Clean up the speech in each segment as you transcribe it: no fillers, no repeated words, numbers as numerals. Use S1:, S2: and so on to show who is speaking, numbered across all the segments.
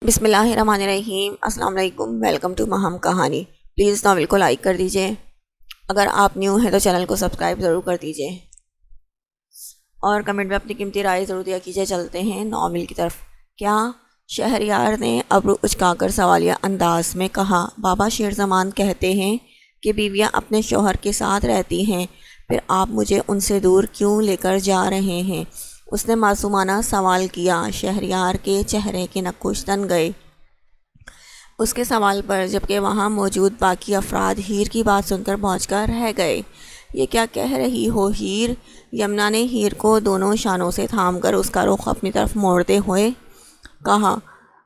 S1: بسم اللہ الرحمن الرحیم۔ السلام علیکم، ویلکم ٹو مہم کہانی۔ پلیز ناول کو لائک کر دیجئے، اگر آپ نیو ہیں تو چینل کو سبسکرائب ضرور کر دیجئے اور کمنٹ میں اپنی قیمتی رائے ضرور دیا کیجئے۔ چلتے ہیں ناول کی طرف۔ کیا؟ شہریار نے ابرو اچکا کر سوالیہ انداز میں کہا۔ بابا شیر زمان کہتے ہیں کہ بیویاں اپنے شوہر کے ساتھ رہتی ہیں، پھر آپ مجھے ان سے دور کیوں لے کر جا رہے ہیں؟ اس نے معصومانہ سوال کیا۔ شہریار کے چہرے کے نقوش تن گئے اس کے سوال پر، جبکہ وہاں موجود باقی افراد ہیر کی بات سن کر بھونچ کر رہ گئے۔ یہ کیا کہہ رہی ہو ہیر؟ یمنا نے ہیر کو دونوں شانوں سے تھام کر اس کا رخ اپنی طرف موڑتے ہوئے کہا۔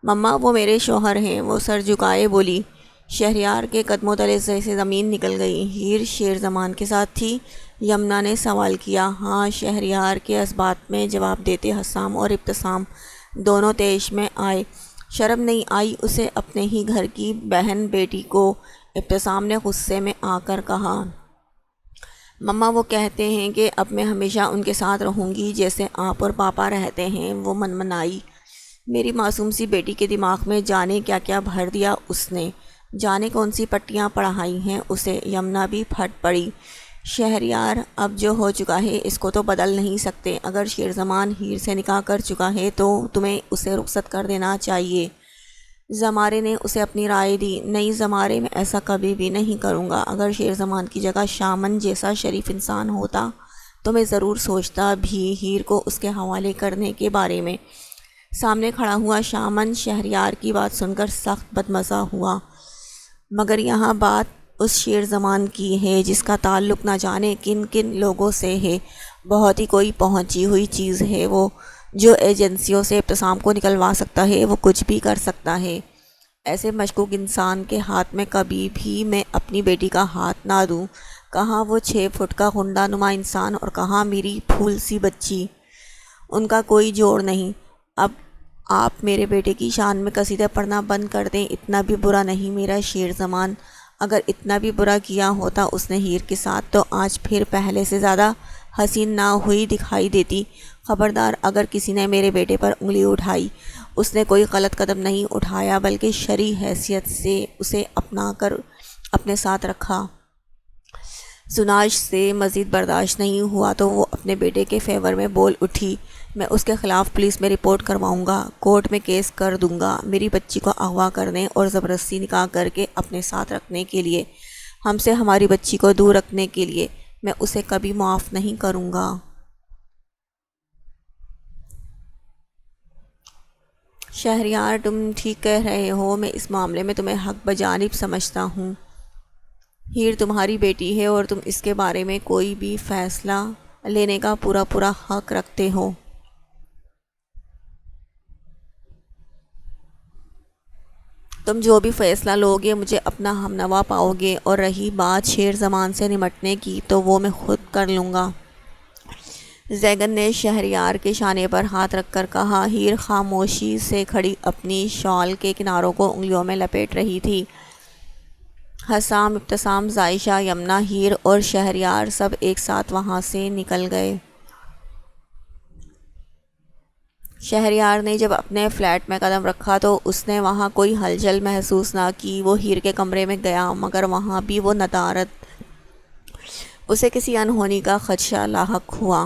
S1: مما، وہ میرے شوہر ہیں، وہ سر جھکائے بولی۔ شہریار کے قدموں تلے سے زمین نکل گئی۔ ہیر شیر زمان کے ساتھ تھی؟ یمنا نے سوال کیا۔ ہاں، شہریار کے اس بات میں جواب دیتے حسام اور ابتسام دونوں تیش میں آئے۔ شرم نہیں آئی اسے اپنے ہی گھر کی بہن بیٹی کو؟ ابتسام نے غصے میں آ کر کہا۔ مما، وہ کہتے ہیں کہ اب میں ہمیشہ ان کے ساتھ رہوں گی جیسے آپ اور پاپا رہتے ہیں، وہ منمنائی۔ میری معصوم سی بیٹی کے دماغ میں جانے کیا کیا بھر دیا اس نے، جانے کون سی پٹیاں پڑھائی ہیں اسے۔ یمنا بھی پھٹ پڑی۔ شہریار، اب جو ہو چکا ہے اس کو تو بدل نہیں سکتے۔ اگر شیر زمان ہیر سے نکاح کر چکا ہے تو تمہیں اسے رخصت کر دینا چاہیے۔ زمارے نے اسے اپنی رائے دی۔ نہیں زمارے، میں ایسا کبھی بھی نہیں کروں گا۔ اگر شیر زمان کی جگہ شامن جیسا شریف انسان ہوتا تو میں ضرور سوچتا بھی ہیر کو اس کے حوالے کرنے کے بارے میں۔ سامنے کھڑا ہوا شامن شہریار کی بات سن کر سخت بدمزہ ہوا۔ مگر یہاں بات اس شیر زمان کی ہے جس کا تعلق نہ جانے کن کن لوگوں سے ہے۔ بہت ہی کوئی پہنچی ہوئی چیز ہے وہ، جو ایجنسیوں سے ابتسام کو نکلوا سکتا ہے، وہ کچھ بھی کر سکتا ہے۔ ایسے مشکوک انسان کے ہاتھ میں کبھی بھی میں اپنی بیٹی کا ہاتھ نہ دوں۔ کہاں وہ 6 فٹ کا غنڈہ نما انسان اور کہاں میری پھول سی بچی۔ ان کا کوئی جوڑ نہیں۔ اب آپ میرے بیٹے کی شان میں قصیدے پڑھنا بند کر دیں۔ اتنا بھی برا نہیں میرا شیر زمان۔ اگر اتنا بھی برا کیا ہوتا اس نے ہیر کے ساتھ تو آج پھر پہلے سے زیادہ حسین نہ ہوئی دکھائی دیتی۔ خبردار، اگر کسی نے میرے بیٹے پر انگلی اٹھائی، اس نے کوئی غلط قدم نہیں اٹھایا بلکہ شرعی حیثیت سے اسے اپنا کر اپنے ساتھ رکھا۔ زناش سے مزید برداشت نہیں ہوا تو وہ اپنے بیٹے کے فیور میں بول اٹھی۔ میں اس کے خلاف پولیس میں رپورٹ کرواؤں گا، کورٹ میں کیس کر دوں گا۔ میری بچی کو اغوا کرنے اور زبردستی نکاح کر کے اپنے ساتھ رکھنے کے لیے، ہم سے ہماری بچی کو دور رکھنے کے لیے، میں اسے کبھی معاف نہیں کروں گا۔ شہریار، تم ٹھیک کہہ رہے ہو، میں اس معاملے میں تمہیں حق بجانب سمجھتا ہوں۔ ہیر تمہاری بیٹی ہے اور تم اس کے بارے میں کوئی بھی فیصلہ لینے کا پورا حق رکھتے ہو۔ تم جو بھی فیصلہ لوگے مجھے اپنا ہمنوا پاؤ گے، اور رہی بات شیر زمان سے نمٹنے کی تو وہ میں خود کر لوں گا۔ زیگن نے شہریار کے شانے پر ہاتھ رکھ کر کہا۔ ہیر خاموشی سے کھڑی اپنی شال کے کناروں کو انگلیوں میں لپیٹ رہی تھی۔ حسام، ابتسام، زائشہ، یمنا، ہیر اور شہریار سب ایک ساتھ وہاں سے نکل گئے۔ شہریار نے جب اپنے فلیٹ میں قدم رکھا تو اس نے وہاں کوئی ہلچل محسوس نہ کی۔ وہ ہیر کے کمرے میں گیا مگر وہاں بھی وہ ندارت۔ اسے کسی انہونی کا خدشہ لاحق ہوا۔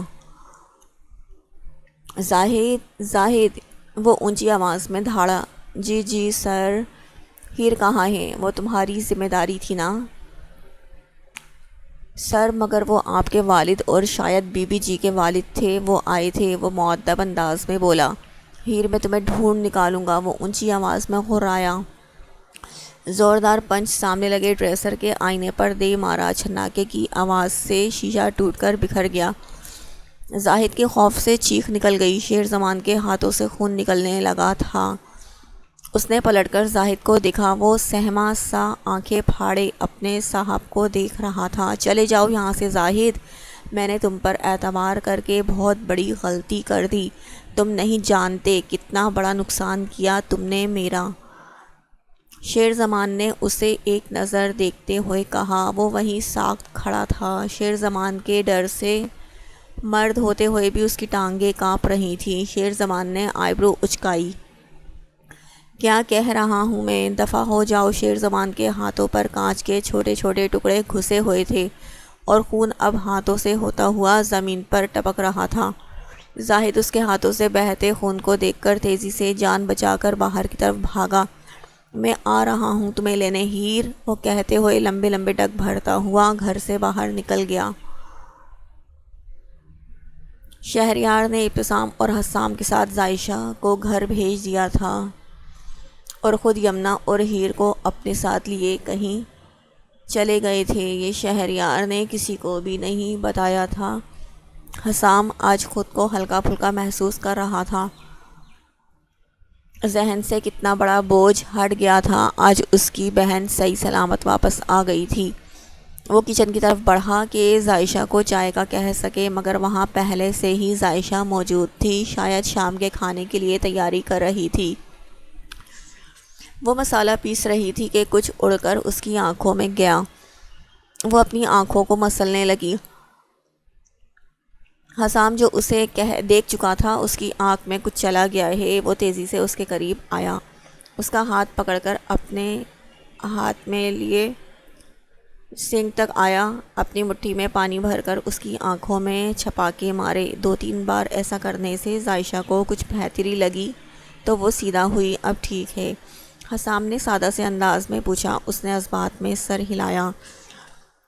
S1: زاہد، وہ اونچی آواز میں دھاڑا۔ جی سر۔ ہیر کہاں ہے؟ وہ تمہاری ذمہ داری تھی نا سر، مگر وہ آپ کے والد اور شاید بی بی جی کے والد تھے، وہ آئے تھے، وہ مؤدب انداز میں بولا۔ ہیر، میں تمہیں ڈھونڈ نکالوں گا، وہ اونچی آواز میں غرایا۔ زوردار پنچ سامنے لگے ڈریسر کے آئینے پر دے مارا۔ چھناکے کی آواز سے شیشہ ٹوٹ کر بکھر گیا۔ زاہد کے خوف سے چیخ نکل گئی۔ شیر زمان کے ہاتھوں سے خون نکلنے لگا تھا۔ اس نے پلٹ کر زاہد کو دیکھا۔ وہ سہما سا آنکھیں پھاڑے اپنے صاحب کو دیکھ رہا تھا۔ چلے جاؤ یہاں سے زاہد، میں نے تم پر اعتبار کر کے بہت بڑی غلطی کر دی۔ تم نہیں جانتے کتنا بڑا نقصان کیا تم نے میرا۔ شیر زمان نے اسے ایک نظر دیکھتے ہوئے کہا۔ وہ وہیں ساکت کھڑا تھا۔ شیر زمان کے ڈر سے مرد ہوتے ہوئے بھی اس کی ٹانگیں کانپ رہی تھیں۔ شیر زمان نے آئیبرو اچکائی۔ کیا کہہ رہا ہوں میں، دفع ہو جاؤ۔ شیر زبان کے ہاتھوں پر کانچ کے چھوٹے چھوٹے ٹکڑے گھسے ہوئے تھے اور خون اب ہاتھوں سے ہوتا ہوا زمین پر ٹپک رہا تھا۔ زاہد اس کے ہاتھوں سے بہتے خون کو دیکھ کر تیزی سے جان بچا کر باہر کی طرف بھاگا۔ میں آ رہا ہوں تمہیں لینے ہیر، وہ کہتے ہوئے لمبے لمبے ڈگ بھرتا ہوا گھر سے باہر نکل گیا۔ شہریار نے ابتسام اور حسام کے ساتھ عائشہ کو گھر بھیج دیا تھا اور خود یمنا اور ہیر کو اپنے ساتھ لیے کہیں چلے گئے تھے۔ یہ شہریار نے کسی کو بھی نہیں بتایا تھا۔ حسام آج خود کو ہلکا پھلکا محسوس کر رہا تھا۔ ذہن سے کتنا بڑا بوجھ ہٹ گیا تھا۔ آج اس کی بہن صحیح سلامت واپس آ گئی تھی۔ وہ کچن کی طرف بڑھا کہ عائشہ کو چائے کا کہہ سکے، مگر وہاں پہلے سے ہی عائشہ موجود تھی، شاید شام کے کھانے کے لیے تیاری کر رہی تھی۔ وہ مسالہ پیس رہی تھی کہ کچھ اڑ کر اس کی آنکھوں میں گیا۔ وہ اپنی آنکھوں کو مسلنے لگی۔ حسام جو اسے دیکھ چکا تھا، اس کی آنکھ میں کچھ چلا گیا ہے۔ وہ تیزی سے اس کے قریب آیا، اس کا ہاتھ پکڑ کر اپنے ہاتھ میں لیے سنک تک آیا، اپنی مٹھی میں پانی بھر کر اس کی آنکھوں میں چھپاکے مارے۔ 2-3 بار ایسا کرنے سے عائشہ کو کچھ بہتری لگی تو وہ سیدھا ہوئی۔ اب ٹھیک ہے؟ حسام نے سادہ سے انداز میں پوچھا۔ اس نے اس بات میں سر ہلایا۔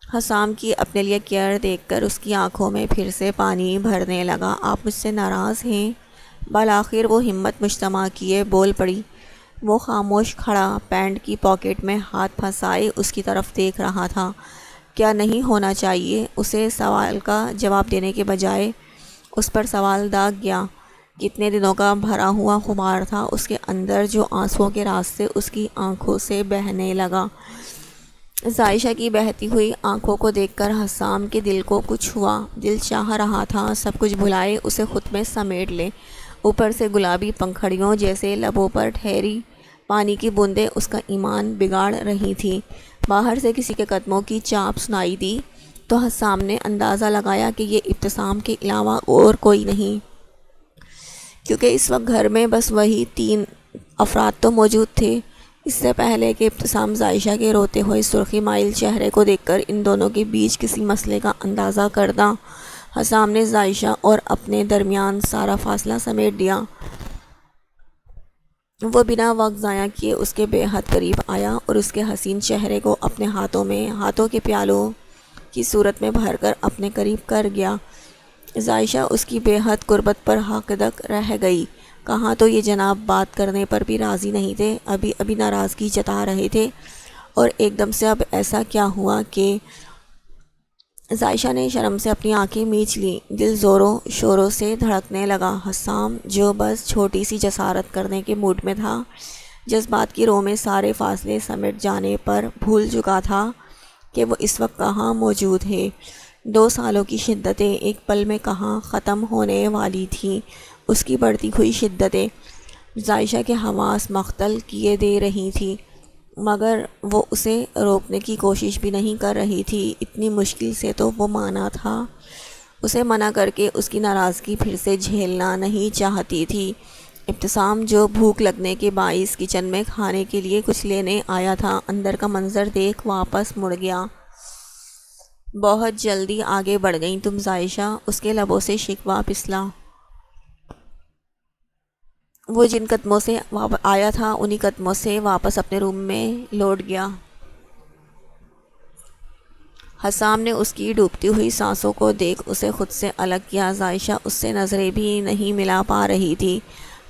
S1: حسام کی اپنے لیے کیئر دیکھ کر اس کی آنکھوں میں پھر سے پانی بھرنے لگا۔ آپ مجھ سے ناراض ہیں؟ بالآخر وہ ہمت مجتمع کیے بول پڑی۔ وہ خاموش کھڑا، پینٹ کی پاکٹ میں ہاتھ پھنسائے اس کی طرف دیکھ رہا تھا۔ کیا نہیں ہونا چاہیے؟ اسے سوال کا جواب دینے کے بجائے اس پر سوال داغ گیا۔ کتنے دنوں کا بھرا ہوا خمار تھا اس کے اندر، جو آنسوؤں کے راستے اس کی آنکھوں سے بہنے لگا۔ عائشہ کی بہتی ہوئی آنکھوں کو دیکھ کر حسام کے دل کو کچھ ہوا۔ دل چاہ رہا تھا سب کچھ بھلائے، اسے خود میں سمیٹ لے۔ اوپر سے گلابی پنکھڑیوں جیسے لبوں پر ٹھہری پانی کی بوندیں اس کا ایمان بگاڑ رہی تھیں۔ باہر سے کسی کے قدموں کی چاپ سنائی دی تو حسام نے اندازہ لگایا کہ یہ ابتسام کے علاوہ اور کوئی نہیں، کیونکہ اس وقت گھر میں بس وہی 3 افراد تو موجود تھے۔ اس سے پہلے کہ ابتسام عائشہ کے روتے ہوئے سرخی مائل چہرے کو دیکھ کر ان دونوں کے بیچ کسی مسئلے کا اندازہ کردا، حسام نے عائشہ اور اپنے درمیان سارا فاصلہ سمیٹ دیا۔ وہ بنا وقت ضائع کیے اس کے بے حد قریب آیا اور اس کے حسین چہرے کو اپنے ہاتھوں کے پیالوں کی صورت میں بھر کر اپنے قریب کر گیا۔ عائشہ اس کی بے حد قربت پر حاقدق رہ گئی۔ کہاں تو یہ جناب بات کرنے پر بھی راضی نہیں تھے، ابھی ناراضگی جتا رہے تھے، اور ایک دم سے اب ایسا کیا ہوا کہ… عائشہ نے شرم سے اپنی آنکھیں میچ لیں۔ دل زوروں شوروں سے دھڑکنے لگا۔ حسام جو بس چھوٹی سی جسارت کرنے کے موڈ میں تھا، جذبات کی رو میں سارے فاصلے سمٹ جانے پر بھول چکا تھا کہ وہ اس وقت کہاں موجود ہے۔ 2 سالوں کی شدتیں ایک پل میں کہاں ختم ہونے والی تھیں۔ اس کی بڑھتی ہوئی شدتیں عائشہ کے حواس مختل کیے دے رہی تھیں، مگر وہ اسے روکنے کی کوشش بھی نہیں کر رہی تھی۔ اتنی مشکل سے تو وہ مانا تھا۔ اسے منع کر کے اس کی ناراضگی پھر سے جھیلنا نہیں چاہتی تھی۔ ابتسام جو بھوک لگنے کے باعث کچن میں کھانے کے لیے کچھ لینے آیا تھا، اندر کا منظر دیکھ واپس مڑ گیا۔ بہت جلدی آگے بڑھ گئیں تم عائشہ، اس کے لبوں سے شکوہ پسلا۔ وہ جن قدموں سے آیا تھا انہی قدموں سے واپس اپنے روم میں لوٹ گیا۔ حسام نے اس کی ڈوبتی ہوئی سانسوں کو دیکھ اسے خود سے الگ کیا۔ عائشہ اس سے نظریں بھی نہیں ملا پا رہی تھی،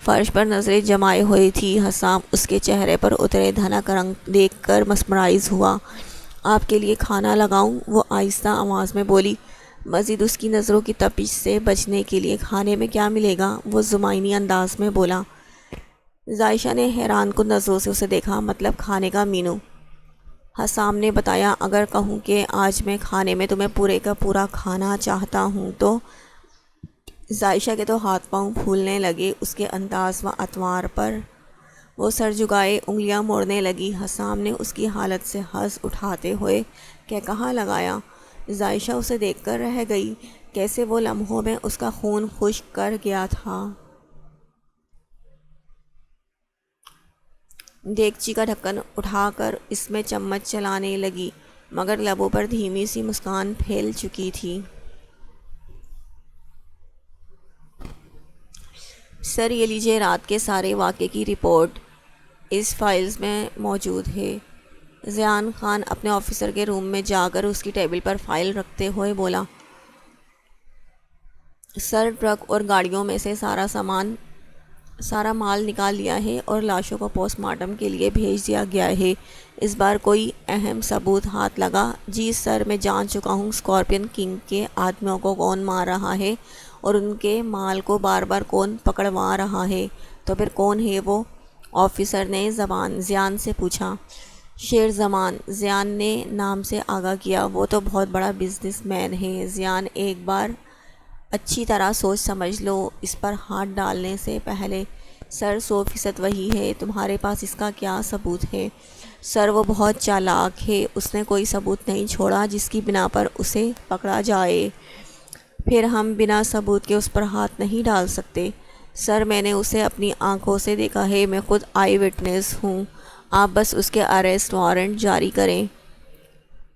S1: فرش پر نظریں جمائے ہوئی تھی۔ حسام اس کے چہرے پر اترے دھنک رنگ دیکھ کر مسمرائز ہوا۔ آپ کے لیے کھانا لگاؤں؟ وہ آہستہ آواز میں بولی۔ مزید اس کی نظروں کی تپش سے بچنے کے لیے کھانے میں کیا ملے گا؟ وہ زمائنی انداز میں بولا۔ عائشہ نے حیران کن نظروں سے اسے دیکھا۔ مطلب کھانے کا مینو؟ حسام نے بتایا۔ اگر کہوں کہ آج میں کھانے میں تمہیں پورے کا پورا کھانا چاہتا ہوں تو… عائشہ کے تو ہاتھ پاؤں پھولنے لگے اس کے انداز و اطوار پر۔ وہ سر جھکائے انگلیاں موڑنے لگی۔ حسام نے اس کی حالت سے حظ اٹھاتے ہوئے کہا لگایا۔ عائشہ اسے دیکھ کر رہ گئی، کیسے وہ لمحوں میں اس کا خون خشک کر گیا تھا۔ دیگچی کا ڈھکن اٹھا کر اس میں چمچ چلانے لگی، مگر لبوں پر دھیمی سی مسکان پھیل چکی تھی۔ سر یہ لیجیے رات کے سارے واقعے کی رپورٹ، اس فائلز میں موجود ہے۔ ذیان خان اپنے آفیسر کے روم میں جا کر اس کی ٹیبل پر فائل رکھتے ہوئے بولا، سر ٹرک اور گاڑیوں میں سے سارا مال نکال لیا ہے اور لاشوں کو پوسٹ مارٹم کے لیے بھیج دیا گیا ہے۔ اس بار کوئی اہم ثبوت ہاتھ لگا؟ جی سر، میں جان چکا ہوں اسکارپین کنگ کے آدمیوں کو کون مار رہا ہے اور ان کے مال کو بار بار کون پکڑوا رہا ہے۔ تو پھر کون ہے وہ؟ آفیسر نے ذیان سے پوچھا۔ شیر زمان، ذیان نے نام سے آگاہ کیا۔ وہ تو بہت بڑا بزنس مین ہے ذیان، ایک بار اچھی طرح سوچ سمجھ لو اس پر ہاتھ ڈالنے سے پہلے۔ سر 100% وہی ہے، تمہارے پاس اس کا کیا ثبوت ہے؟ سر وہ بہت چالاک ہے، اس نے کوئی ثبوت نہیں چھوڑا جس کی بنا پر اسے پکڑا جائے۔ پھر ہم بنا ثبوت کے اس پر ہاتھ نہیں ڈال سکتے۔ سر میں نے اسے اپنی آنکھوں سے دیکھا ہے، میں خود آئی وٹنس ہوں، آپ بس اس کے اریسٹ وارنٹ جاری کریں۔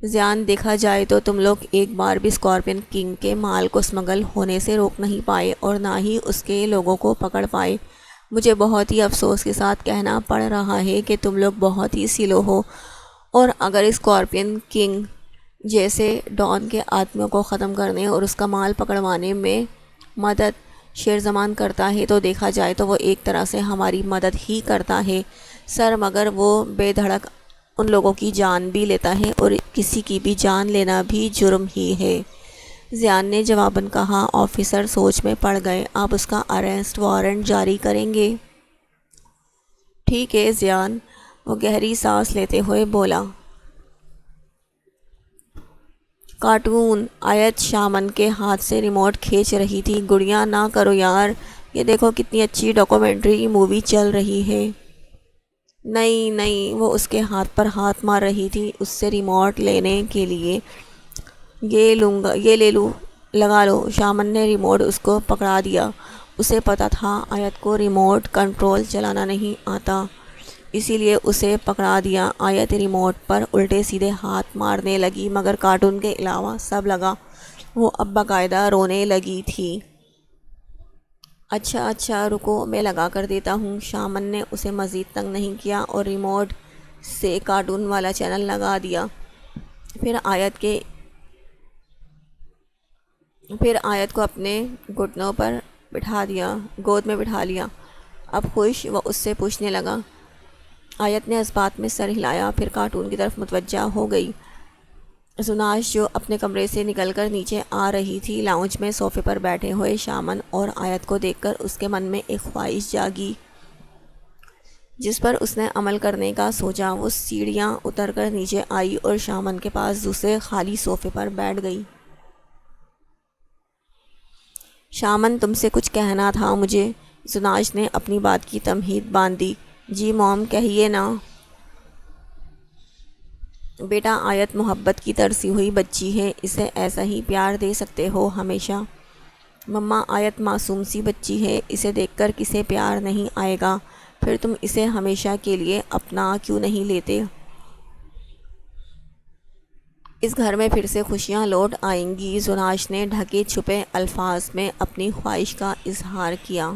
S1: ذیان، دیکھا جائے تو تم لوگ ایک بار بھی اسکارپین کنگ کے مال کو اسمگل ہونے سے روک نہیں پائے اور نہ ہی اس کے لوگوں کو پکڑ پائے۔ مجھے بہت ہی افسوس کے ساتھ کہنا پڑ رہا ہے کہ تم لوگ بہت ہی سلو ہو، اور اگر اسکارپین کنگ جیسے ڈان کے آدمیوں کو ختم کرنے اور اس کا مال پکڑوانے میں مدد شیر زمان کرتا ہے تو دیکھا جائے تو وہ ایک طرح سے ہماری مدد ہی کرتا ہے۔ سر مگر وہ بے دھڑک ان لوگوں کی جان بھی لیتا ہے اور کسی کی بھی جان لینا بھی جرم ہی ہے۔ ذیان نے جواباً کہا۔ آفیسر سوچ میں پڑ گئے۔ آپ اس کا اریسٹ وارنٹ جاری کریں گے؟ ٹھیک ہے ذیان، وہ گہری سانس لیتے ہوئے بولا۔ کارٹون، آیت شامن کے ہاتھ سے ریموٹ کھینچ رہی تھی۔ گڑیا نہ کرو یار، یہ دیکھو کتنی اچھی ڈاکومنٹری مووی چل رہی ہے۔ نہیں، وہ اس کے ہاتھ پر ہاتھ مار رہی تھی اس سے ریموٹ لینے کے لیے۔ یہ لے لو، لگا لو۔ شامن نے ریموٹ اس کو پکڑا دیا۔ اسے پتہ تھا آیت کو ریموٹ کنٹرول چلانا نہیں آتا، اسی لیے اسے پکڑا دیا۔ آیت ریموٹ پر الٹے سیدھے ہاتھ مارنے لگی، مگر کارٹون کے علاوہ سب لگا۔ وہ اب باقاعدہ رونے لگی تھی۔ اچھا رکو، میں لگا کر دیتا ہوں۔ شامن نے اسے مزید تنگ نہیں کیا اور ریموٹ سے کارٹون والا چینل لگا دیا۔ پھر آیت کو اپنے گھٹنوں پر گود میں بٹھا لیا۔ اب خوش؟ وہ اس سے پوچھنے لگا۔ آیت نے اس بات میں سر ہلایا، پھر کارٹون کی طرف متوجہ ہو گئی۔ زناش جو اپنے کمرے سے نکل کر نیچے آ رہی تھی، لاؤنج میں صوفے پر بیٹھے ہوئے شامن اور آیت کو دیکھ کر اس کے من میں ایک خواہش جاگی جس پر اس نے عمل کرنے کا سوچا۔ وہ سیڑھیاں اتر کر نیچے آئی اور شامن کے پاس دوسرے خالی صوفے پر بیٹھ گئی۔ شامن، تم سے کچھ کہنا تھا مجھے، زناش نے اپنی بات کی تمہید باندھی۔ جی موم، کہیے نا۔ بیٹا، آیت محبت کی ترسی ہوئی بچی ہے، اسے ایسا ہی پیار دے سکتے ہو ہمیشہ؟ مما، آیت معصوم سی بچی ہے، اسے دیکھ کر کسے پیار نہیں آئے گا؟ پھر تم اسے ہمیشہ کے لیے اپنا کیوں نہیں لیتے؟ اس گھر میں پھر سے خوشیاں لوٹ آئیں گی۔ زناش نے ڈھکے چھپے الفاظ میں اپنی خواہش کا اظہار کیا۔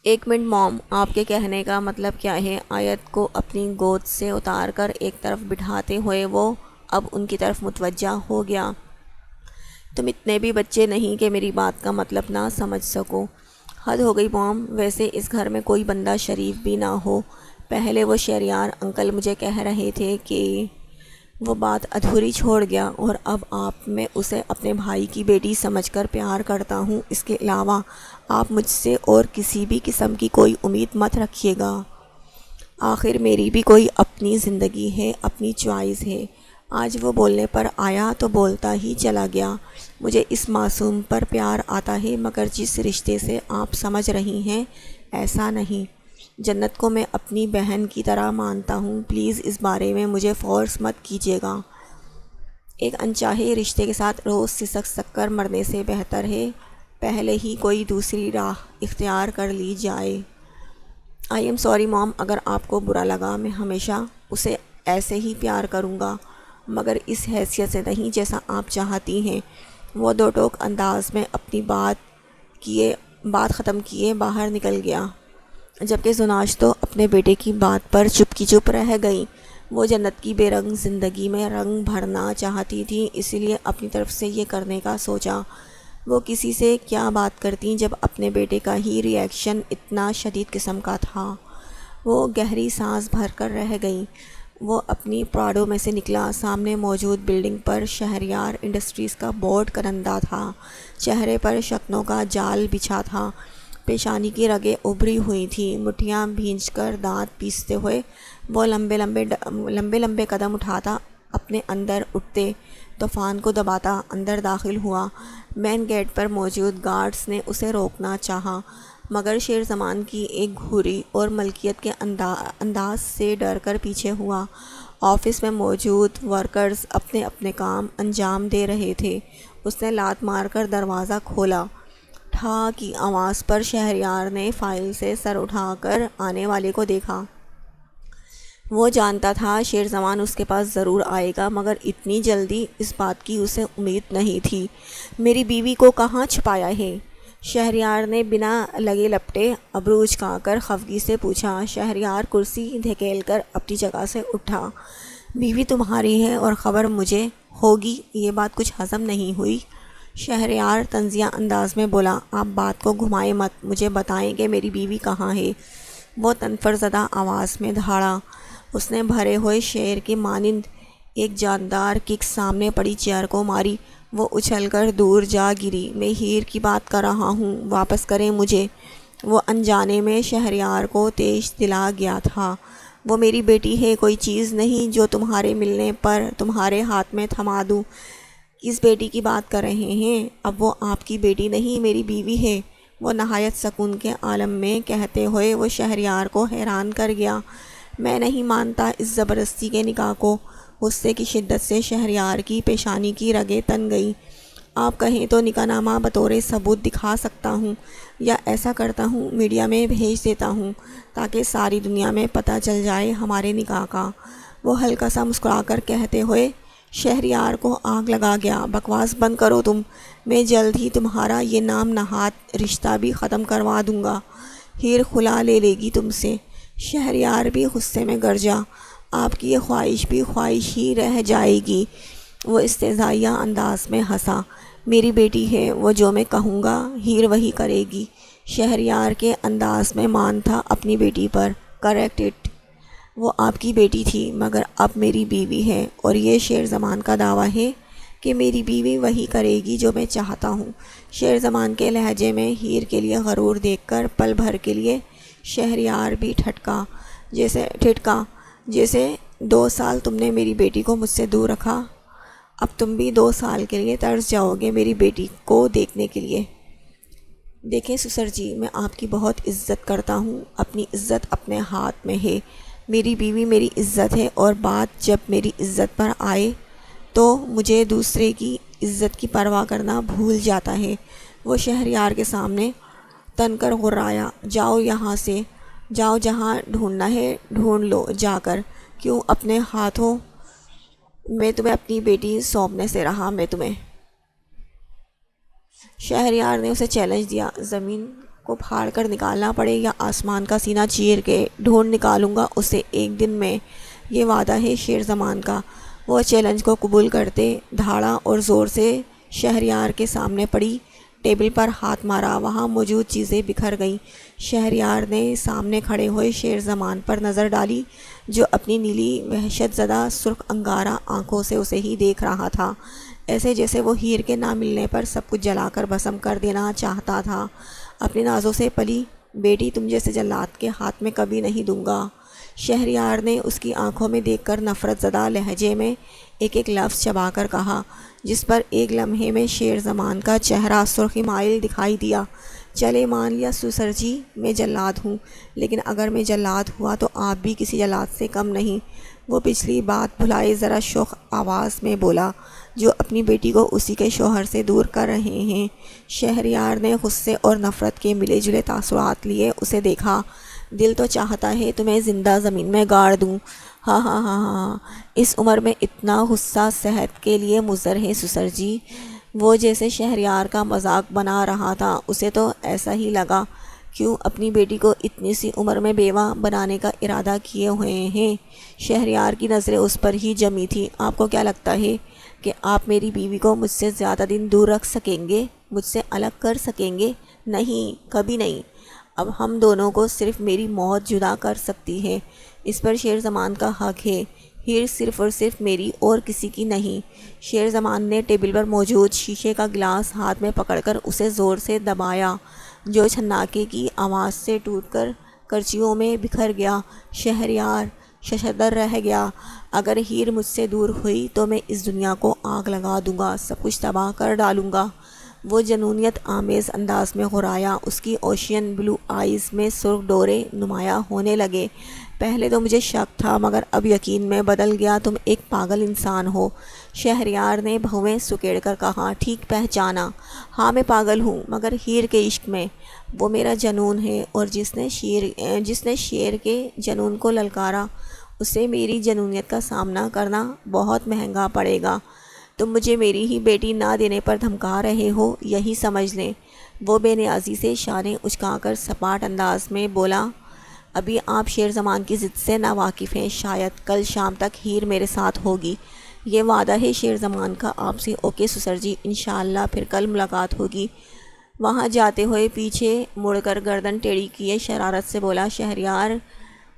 S1: ایک منٹ موم، آپ کے کہنے کا مطلب کیا ہے؟ آیت کو اپنی گود سے اتار کر ایک طرف بٹھاتے ہوئے وہ اب ان کی طرف متوجہ ہو گیا۔ تم اتنے بھی بچے نہیں کہ میری بات کا مطلب نہ سمجھ سکو۔ حد ہو گئی موم، ویسے اس گھر میں کوئی بندہ شریف بھی نہ ہو۔ پہلے وہ شہریار انکل مجھے کہہ رہے تھے کہ وہ بات ادھوری چھوڑ گیا، اور اب میں اسے اپنے بھائی کی بیٹی سمجھ کر پیار کرتا ہوں۔ اس کے علاوہ آپ مجھ سے اور کسی بھی قسم کی کوئی امید مت رکھیے گا۔ آخر میری بھی کوئی اپنی زندگی ہے، اپنی چوائس ہے۔ آج وہ بولنے پر آیا تو بولتا ہی چلا گیا۔ مجھے اس معصوم پر پیار آتا ہے، مگر جس رشتے سے آپ سمجھ رہی ہیں ایسا نہیں۔ جنت کو میں اپنی بہن کی طرح مانتا ہوں، پلیز اس بارے میں مجھے فورس مت کیجیے گا۔ ایک انچاہے رشتے کے ساتھ روز سسک سک کر مرنے سے بہتر ہے پہلے ہی کوئی دوسری راہ اختیار کر لی جائے۔ آئی ایم سوری مام، اگر آپ کو برا لگا، میں ہمیشہ اسے ایسے ہی پیار کروں گا، مگر اس حیثیت سے نہیں جیسا آپ چاہتی ہیں۔ وہ دو ٹوک انداز میں اپنی بات ختم کیے باہر نکل گیا، جبکہ زناش تو اپنے بیٹے کی بات پر چپ کی چپ رہ گئی۔ وہ جنت کی بے رنگ زندگی میں رنگ بھرنا چاہتی تھی، اسی لیے اپنی طرف سے یہ کرنے کا سوچا۔ وہ کسی سے کیا بات کرتی جب اپنے بیٹے کا ہی ری ایکشن اتنا شدید قسم کا تھا۔ وہ گہری سانس بھر کر رہ گئی۔ وہ اپنی پراڈو میں سے نکلا۔ سامنے موجود بلڈنگ پر شہریار انڈسٹریز کا بورڈ کرندہ تھا۔ چہرے پر شکنوں کا جال بچھا تھا، پیشانی کی رگیں ابھری ہوئی تھیں۔ مٹھیاں بھینچ کر دانت پیستے ہوئے وہ لمبے لمبے قدم اٹھاتا، اپنے اندر اٹھتے طوفان کو دباتا اندر داخل ہوا۔ مین گیٹ پر موجود گارڈز نے اسے روکنا چاہا، مگر شیر زمان کی ایک گھوری اور ملکیت کے انداز سے ڈر کر پیچھے ہوا۔ آفس میں موجود ورکرز اپنے اپنے کام انجام دے رہے تھے۔ اس نے لات مار کر دروازہ کھولا۔ ٹھا کی آواز پر شہریار نے فائل سے سر اٹھا کر آنے والے کو دیکھا۔ وہ جانتا تھا شیر زمان اس کے پاس ضرور آئے گا، مگر اتنی جلدی اس بات کی اسے امید نہیں تھی۔ میری بیوی کو کہاں چھپایا ہے؟ شہریار نے بنا لگے لپٹے ابرو اچکا کر خفگی سے پوچھا۔ شہریار کرسی دھکیل کر اپنی جگہ سے اٹھا۔ بیوی تمہاری ہے اور خبر مجھے ہوگی، یہ بات کچھ ہضم نہیں ہوئی؟ شہریار طنزیہ انداز میں بولا۔ آپ بات کو گھمائیں مت، مجھے بتائیں کہ میری بیوی کہاں ہے؟ وہ تنفر زدہ آواز میں دھاڑا۔ اس نے بھرے ہوئے شیر کے مانند ایک جاندار کک سامنے پڑی چیئر کو ماری۔ وہ اچھل کر دور جا گری۔ میں ہیر کی بات کر رہا ہوں، واپس کریں مجھے۔ وہ انجانے میں شہریار کو تیش دلا گیا تھا۔ وہ میری بیٹی ہے، کوئی چیز نہیں جو تمہارے ملنے پر تمہارے ہاتھ میں تھما دوں۔ کس بیٹی کی بات کر رہے ہیں؟ اب وہ آپ کی بیٹی نہیں، میری بیوی ہے، وہ نہایت سکون کے عالم میں کہتے ہوئے وہ شہریار کو حیران کر گیا۔ میں نہیں مانتا اس زبردستی کے نکاح کو۔ غصے کی شدت سے شہریار کی پیشانی کی رگیں تن گئی۔ آپ کہیں تو نکاح نامہ بطور ثبوت دکھا سکتا ہوں، یا ایسا کرتا ہوں میڈیا میں بھیج دیتا ہوں تاکہ ساری دنیا میں پتہ چل جائے ہمارے نکاح کا۔ وہ ہلکا سا مسکرا کر کہتے ہوئے شہریار کو آگ لگا گیا۔ بکواس بند کرو تم، میں جلد ہی تمہارا یہ نام نہاد رشتہ بھی ختم کروا دوں گا۔ ہیر خلا لے گی تم سے۔ شہریار بھی غصے میں گرجا۔ آپ کی یہ خواہش بھی خواہش ہی رہ جائے گی۔ وہ استہزائیہ انداز میں ہنسا۔ میری بیٹی ہے، وہ جو میں کہوں گا ہیر وہی کرے گی۔ شہریار کے انداز میں مان تھا اپنی بیٹی پر۔ کریکٹ اٹ، وہ آپ کی بیٹی تھی، مگر اب میری بیوی ہے، اور یہ شیر زمان کا دعویٰ ہے کہ میری بیوی وہی کرے گی جو میں چاہتا ہوں۔ شیر زمان کے لہجے میں ہیر کے لیے غرور دیکھ کر پل بھر کے لیے شہریار بھی ٹھٹکا، جیسے 2 سال تم نے میری بیٹی کو مجھ سے دور رکھا، اب تم بھی 2 سال کے لیے ترس جاؤ گے میری بیٹی کو دیکھنے کے لیے۔ دیکھیں سسر جی، میں آپ کی بہت عزت کرتا ہوں، اپنی عزت اپنے ہاتھ میں ہے، میری بیوی میری عزت ہے، اور بات جب میری عزت پر آئے تو مجھے دوسرے کی عزت کی پرواہ کرنا بھول جاتا ہے۔ وہ شہریار کے سامنے تن کر غرایا۔ جاؤ یہاں سے، جاؤ، جہاں ڈھونڈنا ہے ڈھونڈ لو جا کر، کیوں اپنے ہاتھوں میں تمہیں اپنی بیٹی سونپنے سے رہا میں تمہیں؟ شہریار نے اسے چیلنج دیا۔ زمین کو پھاڑ کر نکالنا پڑے یا آسمان کا سینہ چیر کے ڈھونڈ نکالوں گا اسے ایک دن میں، یہ وعدہ ہے شیر زمان کا۔ وہ چیلنج کو قبول کرتے دھاڑا اور زور سے شہریار کے سامنے پڑی ٹیبل پر ہاتھ مارا۔ وہاں موجود چیزیں بکھر گئیں۔ شہریار نے سامنے کھڑے ہوئے شیر زمان پر نظر ڈالی، جو اپنی نیلی وحشت زدہ سرخ انگارہ آنکھوں سے اسے ہی دیکھ رہا تھا، ایسے جیسے وہ ہیر کے نہ ملنے پر سب کچھ جلا کر بھسم کر دینا چاہتا تھا۔ اپنی نازوں سے پلی بیٹی تم جیسے جلاد کے ہاتھ میں کبھی نہیں دوں گا۔ شہریار نے اس کی آنکھوں میں دیکھ کر نفرت زدہ لہجے میں ایک ایک لفظ چبا کر کہا، جس پر ایک لمحے میں شیر زمان کا چہرہ سرخی مائل دکھائی دیا۔ چلے مان لیا سسر جی میں جلاد ہوں، لیکن اگر میں جلاد ہوا تو آپ بھی کسی جلاد سے کم نہیں۔ وہ پچھلی بات بھلائے ذرا شوخ آواز میں بولا جو اپنی بیٹی کو اسی کے شوہر سے دور کر رہے ہیں۔ شہریار نے غصے اور نفرت کے ملے جلے تاثرات لیے اسے دیکھا۔ دل تو چاہتا ہے تمہیں زندہ زمین میں گاڑ دوں۔ ہاں ہاں ہاں ہاں، اس عمر میں اتنا غصہ صحت کے لیے مضر ہے سسر جی۔ وہ جیسے شہریار کا مذاق بنا رہا تھا، اسے تو ایسا ہی لگا کیوں اپنی بیٹی کو اتنی سی عمر میں بیوہ بنانے کا ارادہ کیے ہوئے ہیں۔ شہریار کی نظریں اس پر ہی جمی تھیں۔ آپ کو کیا لگتا ہے کہ آپ میری بیوی کو مجھ سے زیادہ دن دور رکھ سکیں گے، مجھ سے الگ کر سکیں گے؟ نہیں، کبھی نہیں۔ اب ہم دونوں کو صرف میری موت جدا کر سکتی ہے، اس پر شیر زمان کا حق ہے۔ ہیر صرف اور صرف میری اور کسی کی نہیں۔ شیر زمان نے ٹیبل پر موجود شیشے کا گلاس ہاتھ میں پکڑ کر اسے زور سے دبایا، جو چھناکے کی آواز سے ٹوٹ کر کرچیوں میں بکھر گیا۔ شہریار ششدر رہ گیا۔ اگر ہیر مجھ سے دور ہوئی تو میں اس دنیا کو آگ لگا دوں گا، سب کچھ تباہ کر ڈالوں گا۔ وہ جنونیت آمیز انداز میں غرایا، اس کی اوشین بلو آئیز میں سرخ ڈورے نمایاں ہونے لگے۔ پہلے تو مجھے شک تھا مگر اب یقین میں بدل گیا، تم ایک پاگل انسان ہو۔ شہریار نے بھویں سکیڑ کر کہا۔ ٹھیک پہچانا، ہاں میں پاگل ہوں، مگر ہیر کے عشق میں۔ وہ میرا جنون ہے، اور جس نے شیر کے جنون کو للکارا اسے میری جنونیت کا سامنا کرنا بہت مہنگا پڑے گا۔ تم مجھے میری ہی بیٹی نہ دینے پر دھمکا رہے ہو، یہی سمجھ لیں۔ وہ بے نیازی سے شانے اچکا کر سپاٹ انداز میں بولا۔ ابھی آپ شیر زمان کی ضد سے نا واقف ہیں، شاید کل شام تک ہیر میرے ساتھ ہوگی۔ یہ وعدہ ہے شیر زمان کا آپ سے۔ اوکے سسر جی، انشاءاللہ پھر کل ملاقات ہوگی۔ وہاں جاتے ہوئے پیچھے مڑ کر گردن ٹیڑھی کیے شرارت سے بولا شہریار۔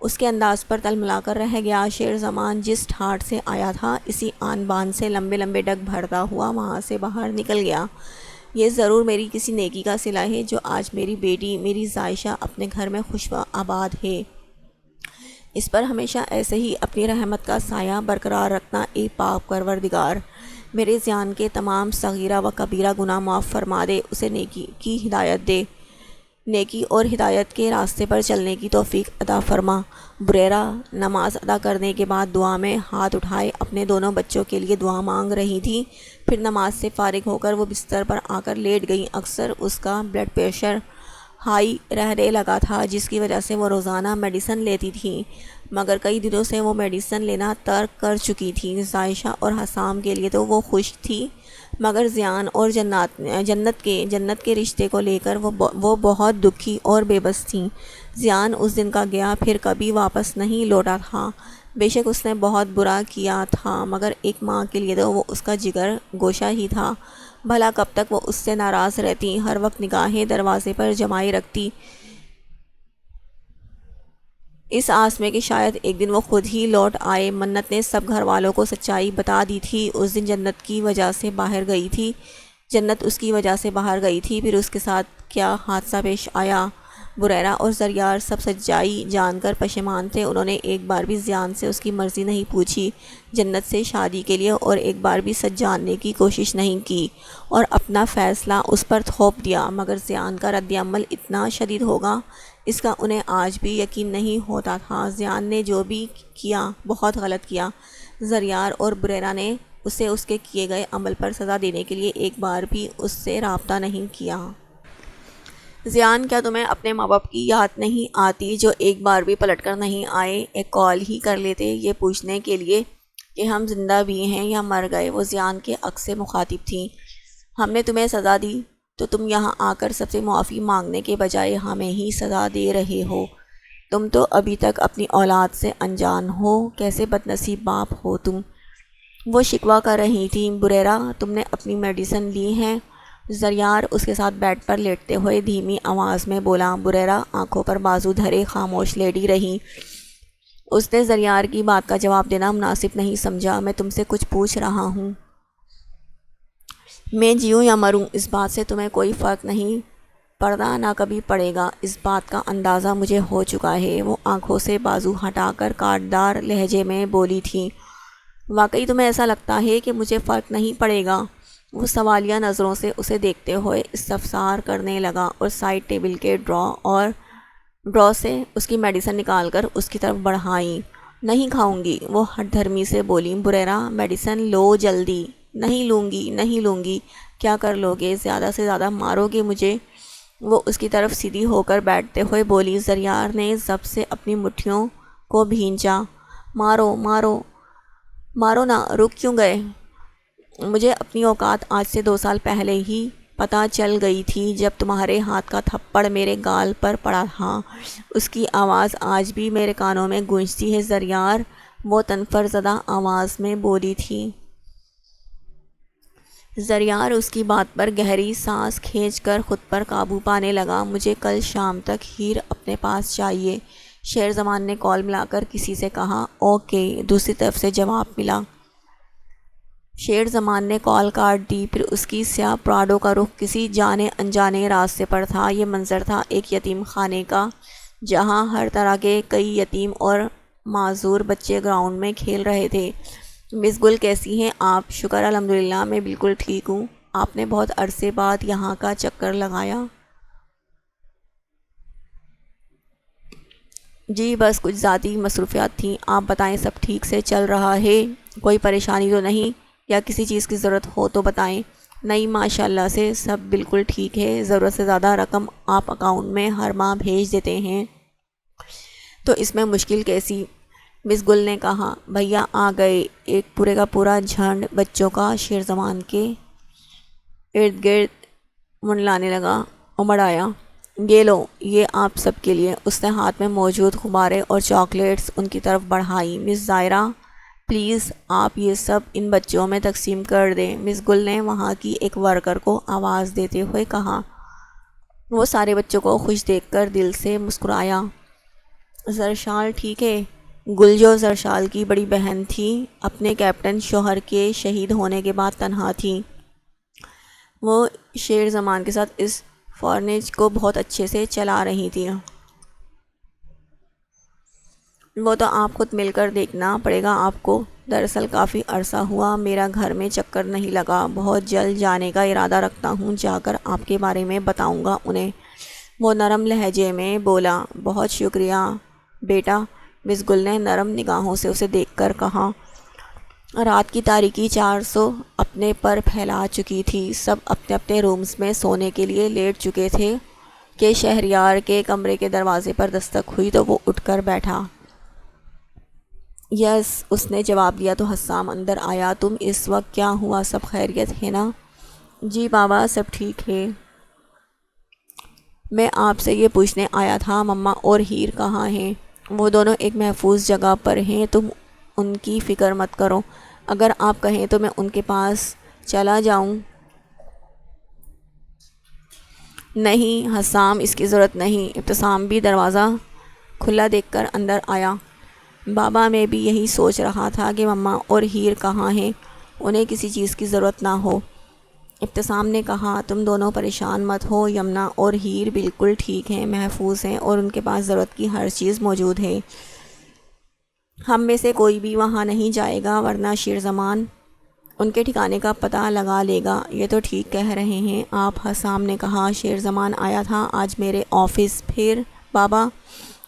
S1: اس کے انداز پر تلملا کر رہ گیا۔ شیر زمان جس ٹھاٹھ سے آیا تھا، اسی آن بان سے لمبے لمبے ڈگ بھرتا ہوا وہاں سے باہر نکل گیا۔ یہ ضرور میری کسی نیکی کا صلہ ہے جو آج میری بیٹی میری زائشہ اپنے گھر میں خوش و آباد ہے۔ اس پر ہمیشہ ایسے ہی اپنی رحمت کا سایہ برقرار رکھنا اے پاک پروردگار۔ میرے زیان کے تمام صغیرہ و کبیرہ گناہ معاف فرما دے، اسے نیکی کی ہدایت دے، نیکی اور ہدایت کے راستے پر چلنے کی توفیق عطا فرما۔ بریرہ نماز ادا کرنے کے بعد دعا میں ہاتھ اٹھائے اپنے دونوں بچوں کے لیے دعا مانگ رہی تھی۔ پھر نماز سے فارغ ہو کر وہ بستر پر آ کر لیٹ گئیں۔ اکثر اس کا بلڈ پریشر ہائی رہنے لگا تھا، جس کی وجہ سے وہ روزانہ میڈیسن لیتی تھیں، مگر کئی دنوں سے وہ میڈیسن لینا ترک کر چکی تھیں۔ عائشہ اور حسام کے لیے تو وہ خوش تھی، مگر زیان اور جنت کے رشتے کو لے کر وہ بہت دکھی اور بے بس تھیں۔ زیان اس دن کا گیا پھر کبھی واپس نہیں لوٹا تھا۔ بے شک اس نے بہت برا کیا تھا، مگر ایک ماں کے لیے تو وہ اس کا جگر گوشہ ہی تھا۔ بھلا کب تک وہ اس سے ناراض رہتی، ہر وقت نگاہیں دروازے پر جمائے رکھتی، اس آس میں کہ شاید ایک دن وہ خود ہی لوٹ آئے۔ منت نے سب گھر والوں کو سچائی بتا دی تھی۔ اس دن جنت اس کی وجہ سے باہر گئی تھی، پھر اس کے ساتھ کیا حادثہ پیش آیا۔ بریرہ اور زریار سب سچائی جان کر پشیمان تھے۔ انہوں نے ایک بار بھی زیان سے اس کی مرضی نہیں پوچھی جنت سے شادی کے لیے، اور ایک بار بھی سچ جاننے کی کوشش نہیں کی اور اپنا فیصلہ اس پر تھوپ دیا، مگر زیان کا رد عمل اتنا شدید ہوگا اس کا انہیں آج بھی یقین نہیں ہوتا تھا۔ زیان نے جو بھی کیا بہت غلط کیا۔ زریار اور بریرہ نے اسے اس کے کیے گئے عمل پر سزا دینے کے لیے ایک بار بھی اس سے رابطہ نہیں کیا۔ زیان، کیا تمہیں اپنے ماں باپ کی یاد نہیں آتی جو ایک بار بھی پلٹ کر نہیں آئے؟ ایک کال ہی کر لیتے یہ پوچھنے کے لیے کہ ہم زندہ بھی ہیں یا مر گئے۔ وہ زیان کے عکس سے مخاطب تھیں۔ ہم نے تمہیں سزا دی تو تم یہاں آ کر سب سے معافی مانگنے کے بجائے ہمیں ہی سزا دے رہے ہو۔ تم تو ابھی تک اپنی اولاد سے انجان ہو، کیسے بد نصیب باپ ہو تم۔ وہ شکوہ کر رہی تھیں۔ بریرہ، تم نے اپنی میڈیسن لی ہیں؟ زریار اس کے ساتھ بیڈ پر لیٹتے ہوئے دھیمی آواز میں بولا۔ بریرہ آنکھوں پر بازو دھرے خاموش لیٹی رہی۔ اس نے زریار کی بات کا جواب دینا مناسب نہیں سمجھا۔ میں تم سے کچھ پوچھ رہا ہوں۔ میں جیوں یا مروں اس بات سے تمہیں کوئی فرق نہیں پڑتا، نہ کبھی پڑے گا۔ اس بات کا اندازہ مجھے ہو چکا ہے۔ وہ آنکھوں سے بازو ہٹا کر کاٹدار لہجے میں بولی تھی۔ واقعی تمہیں ایسا لگتا ہے کہ مجھے فرق نہیں پڑے گا؟ وہ سوالیہ نظروں سے اسے دیکھتے ہوئے استفسار کرنے لگا اور سائڈ ٹیبل کے ڈرا سے اس کی میڈیسن نکال کر اس کی طرف بڑھائی۔ نہیں کھاؤں گی، وہ ہٹ دھرمی سے بولی۔ بریرا میڈیسن لو جلدی۔ نہیں لوں گی۔ کیا کر لو گے؟ زیادہ سے زیادہ مارو گے مجھے؟ وہ اس کی طرف سیدھی ہو کر بیٹھتے ہوئے بولی۔ زریار نے ضبط سے اپنی مٹھیوں کو بھینچا۔ مارو نا، رک کیوں گئے؟ مجھے اپنی اوقات آج سے 2 سال پہلے ہی پتہ چل گئی تھی جب تمہارے ہاتھ کا تھپڑ میرے گال پر پڑا تھا۔ اس کی آواز آج بھی میرے کانوں میں گونجتی ہے زریار، وہ تنفر زدہ آواز میں بولی تھی۔ زریار اس کی بات پر گہری سانس کھینچ کر خود پر قابو پانے لگا۔ مجھے کل شام تک ہیر اپنے پاس چاہیے، شیر زمان نے کال ملا کر کسی سے کہا۔ اوکے، دوسری طرف سے جواب ملا۔ شیر زمان نے کال کاٹ دی۔ پھر اس کی سیاہ پراڈو کا رخ کسی جانے انجانے راستے پر تھا۔ یہ منظر تھا ایک یتیم خانے کا، جہاں ہر طرح کے کئی یتیم اور معذور بچے گراؤنڈ میں کھیل رہے تھے۔ مس گل کیسی ہیں آپ؟ شکر الحمدللہ، میں بالکل ٹھیک ہوں۔ آپ نے بہت عرصے بعد یہاں کا چکر لگایا۔ جی بس کچھ ذاتی مصروفیات تھیں۔ آپ بتائیں سب ٹھیک سے چل رہا ہے؟ کوئی پریشانی تو نہیں؟ یا کسی چیز کی ضرورت ہو تو بتائیں۔ نہیں ماشاءاللہ سے سب بالکل ٹھیک ہے۔ ضرورت سے زیادہ رقم آپ اکاؤنٹ میں ہر ماہ بھیج دیتے ہیں تو اس میں مشکل کیسی؟ مس گل نے کہا۔ بھیا آ گئے۔ ایک پورے کا پورا جھنڈ بچوں کا شیر زمان کے ارد گرد منڈلانے لگا۔ امڑ آیا۔ یہ لو، یہ آپ سب کے لیے۔ اس نے ہاتھ میں موجود غبارے اور چاکلیٹس ان کی طرف بڑھائی۔ مس ظاہرہ پلیز آپ یہ سب ان بچوں میں تقسیم کر دیں، مس گل نے وہاں کی ایک ورکر کو آواز دیتے ہوئے کہا۔ وہ سارے بچوں کو خوش دیکھ کر دل سے مسکرایا۔ زرشال ٹھیک ہے؟ گل جو زرشال کی بڑی بہن تھی، اپنے کیپٹن شوہر کے شہید ہونے کے بعد تنہا تھی۔ وہ شیر زمان کے ساتھ اس فارنیج کو بہت اچھے سے چلا رہی تھی۔ وہ تو آپ خود مل کر دیکھنا پڑے گا آپ کو۔ دراصل کافی عرصہ ہوا میرا گھر میں چکر نہیں لگا، بہت جلد جانے کا ارادہ رکھتا ہوں، جا کر آپ کے بارے میں بتاؤں گا انہیں۔ وہ نرم لہجے میں بولا۔ بہت شکریہ بیٹا، مس گل نے نرم نگاہوں سے اسے دیکھ کر کہا۔ رات کی تاریکی 400 اپنے پر پھیلا چکی تھی۔ سب اپنے اپنے رومز میں سونے کے لیے لیٹ چکے تھے کہ شہریار کے کمرے کے دروازے پر دستک ہوئی تو وہ اٹھ کر بیٹھا۔ یس، اس نے جواب دیا تو حسام اندر آیا۔ تم اس وقت کیا ہوا؟ سب خیریت ہے نا؟ جی بابا سب ٹھیک ہے۔ میں آپ سے یہ پوچھنے آیا تھا مما اور ہیر کہاں ہیں؟ وہ دونوں ایک محفوظ جگہ پر ہیں، تم ان کی فکر مت کرو۔ اگر آپ کہیں تو میں ان کے پاس چلا جاؤں؟ نہیں حسام، اس کی ضرورت نہیں۔ ابتسام بھی دروازہ کھلا دیکھ کر اندر آیا۔ بابا میں بھی یہی سوچ رہا تھا کہ مما اور ہیر کہاں ہیں، انہیں کسی چیز کی ضرورت نہ ہو۔ ابتسام نے کہا۔ تم دونوں پریشان مت ہو، یمنا اور ہیر بالکل ٹھیک ہیں، محفوظ ہیں اور ان کے پاس ضرورت کی ہر چیز موجود ہے۔ ہم میں سے کوئی بھی وہاں نہیں جائے گا، ورنہ شیر زمان ان کے ٹھکانے کا پتہ لگا لے گا۔ یہ تو ٹھیک کہہ رہے ہیں آپ، حسام نے کہا۔ شیر زمان آیا تھا آج میرے آفس؟ پھر بابا؟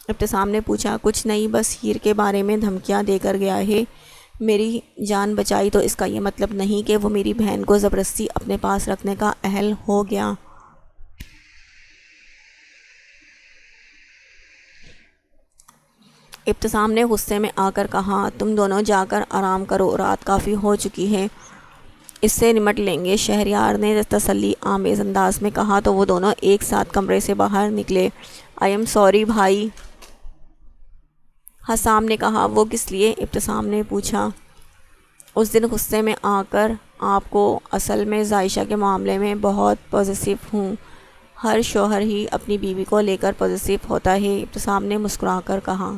S1: ابتسام نے پوچھا۔ کچھ نہیں، بس ہیر کے بارے میں دھمکیاں دے کر گیا ہے۔ میری جان بچائی تو اس کا یہ مطلب نہیں کہ وہ میری بہن کو زبردستی اپنے پاس رکھنے کا اہل ہو گیا۔ ابتسام نے غصے میں آ کر کہا۔ تم دونوں جا کر آرام کرو، رات کافی ہو چکی ہے، اس سے نمٹ لیں گے، شہریار نے تسلی آمیز انداز میں کہا تو وہ دونوں ایک ساتھ کمرے سے باہر نکلے۔ آئی ایم سوری بھائی، حسام نے کہا۔ وہ کس لیے؟ ابتسام نے پوچھا۔ اس دن غصے میں آ کر آپ کو، اصل میں عائشہ کے معاملے میں بہت پوزیسیو ہوں، ہر شوہر ہی اپنی بیوی کو لے کر پوزیسیو ہوتا ہے، ابتسام نے مسکرا کر کہا۔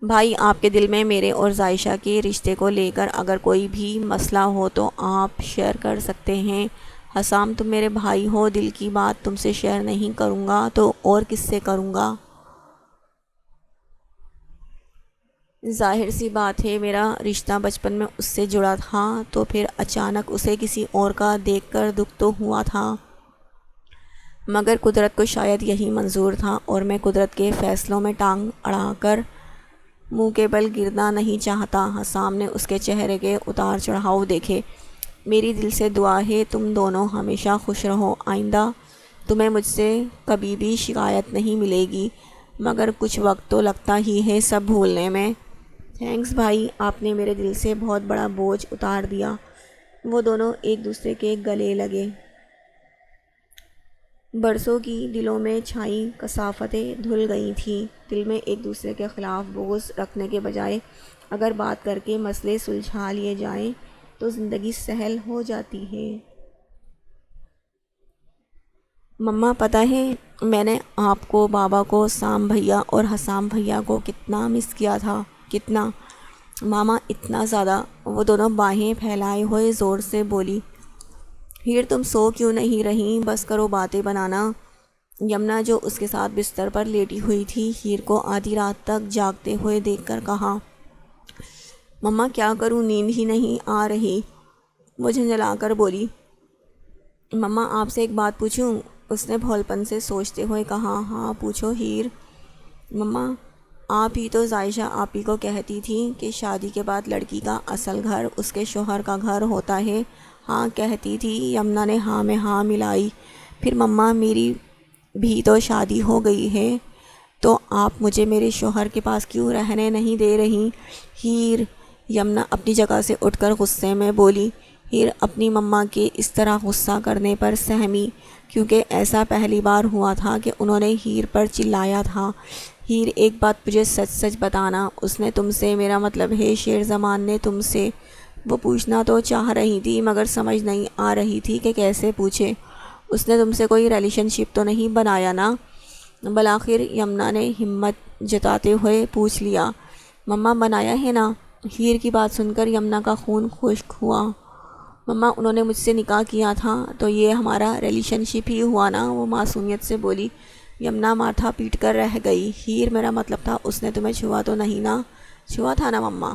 S1: بھائی آپ کے دل میں میرے اور عائشہ کے رشتے کو لے کر اگر کوئی بھی مسئلہ ہو تو آپ شیئر کر سکتے ہیں۔ حسام تم میرے بھائی ہو، دل کی بات تم سے شیئر نہیں کروں گا تو اور کس سے کروں گا؟ ظاہر سی بات ہے میرا رشتہ بچپن میں اس سے جڑا تھا، تو پھر اچانک اسے کسی اور کا دیکھ کر دکھ تو ہوا تھا، مگر قدرت کو شاید یہی منظور تھا اور میں قدرت کے فیصلوں میں ٹانگ اڑا کر منہ کے بل گرنا نہیں چاہتا۔ حسام نے اس کے چہرے کے اتار چڑھاؤ دیکھے۔ میری دل سے دعا ہے تم دونوں ہمیشہ خوش رہو، آئندہ تمہیں مجھ سے کبھی بھی شکایت نہیں ملے گی، مگر کچھ وقت تو لگتا ہی ہے سب بھولنے میں۔ تھینکس بھائی، آپ نے میرے دل سے بہت بڑا بوجھ اتار دیا۔ وہ دونوں ایک دوسرے کے گلے لگے۔ برسوں کی دلوں میں چھائیں کثافتیں دھل گئی تھیں۔ دل میں ایک دوسرے کے خلاف بغض رکھنے کے بجائے اگر بات کر کے مسئلے سلجھا لیے جائیں تو زندگی سہل ہو جاتی ہے۔ مما پتہ ہے میں نے آپ کو، بابا کو، سام بھیا اور حسام بھیا کو کتنا مس کیا تھا، کتنا ماما، اتنا زیادہ۔ وہ دونوں باہیں پھیلائے ہوئے زور سے بولی۔ ہیر تم سو کیوں نہیں رہی؟ بس کرو باتیں بنانا۔ یمنا جو اس کے ساتھ بستر پر لیٹی ہوئی تھی ہیر کو آدھی رات تک جاگتے ہوئے دیکھ کر کہا، مما کیا کروں، نیند ہی نہیں آ رہی۔ وہ جھنجھلا کر بولی، مما آپ سے ایک بات پوچھوں؟ اس نے بھولپن سے سوچتے ہوئے کہا، ہاں پوچھو ہیر۔ مما آپ ہی تو عائشہ آپی کو کہتی تھیں کہ شادی کے بعد لڑکی کا اصل گھر اس کے شوہر کا گھر ہوتا ہے۔ ہاں کہتی تھی۔ یمنا نے ہاں میں ہاں ملائی۔ پھر مما میری بھی تو شادی ہو گئی ہے، تو آپ مجھے میرے شوہر کے پاس کیوں رہنے نہیں دے رہی؟ ہیر، یمنا اپنی جگہ سے اٹھ کر غصے میں بولی۔ ہیر اپنی مما کے اس طرح غصہ کرنے پر سہمی، کیونکہ ایسا پہلی بار ہوا تھا کہ انہوں نے ہیر پر چلایا تھا۔ ہیر ایک بات مجھے سچ سچ بتانا، اس نے تم سے، میرا مطلب ہے شیر زمان نے تم سے، وہ پوچھنا تو چاہ رہی تھی مگر سمجھ نہیں آ رہی تھی کہ کیسے پوچھے۔ اس نے تم سے کوئی ریلیشن شپ تو نہیں بنایا نا؟ بالآخر یمنا نے ہمت جتاتے ہوئے پوچھ لیا۔ مما بنایا ہے نا۔ ہیر کی بات سن کر یمنا کا خون خشک ہوا۔ مما انہوں نے مجھ سے نکاح کیا تھا تو یہ ہمارا ریلیشن شپ ہی ہوا نا، وہ معصومیت سے بولی۔ یمنا ماتھا پیٹ کر رہ گئی۔ ہیر میرا مطلب تھا اس نے تمہیں چھوا تو نہیں نا؟ چھوا تھا نا مما؟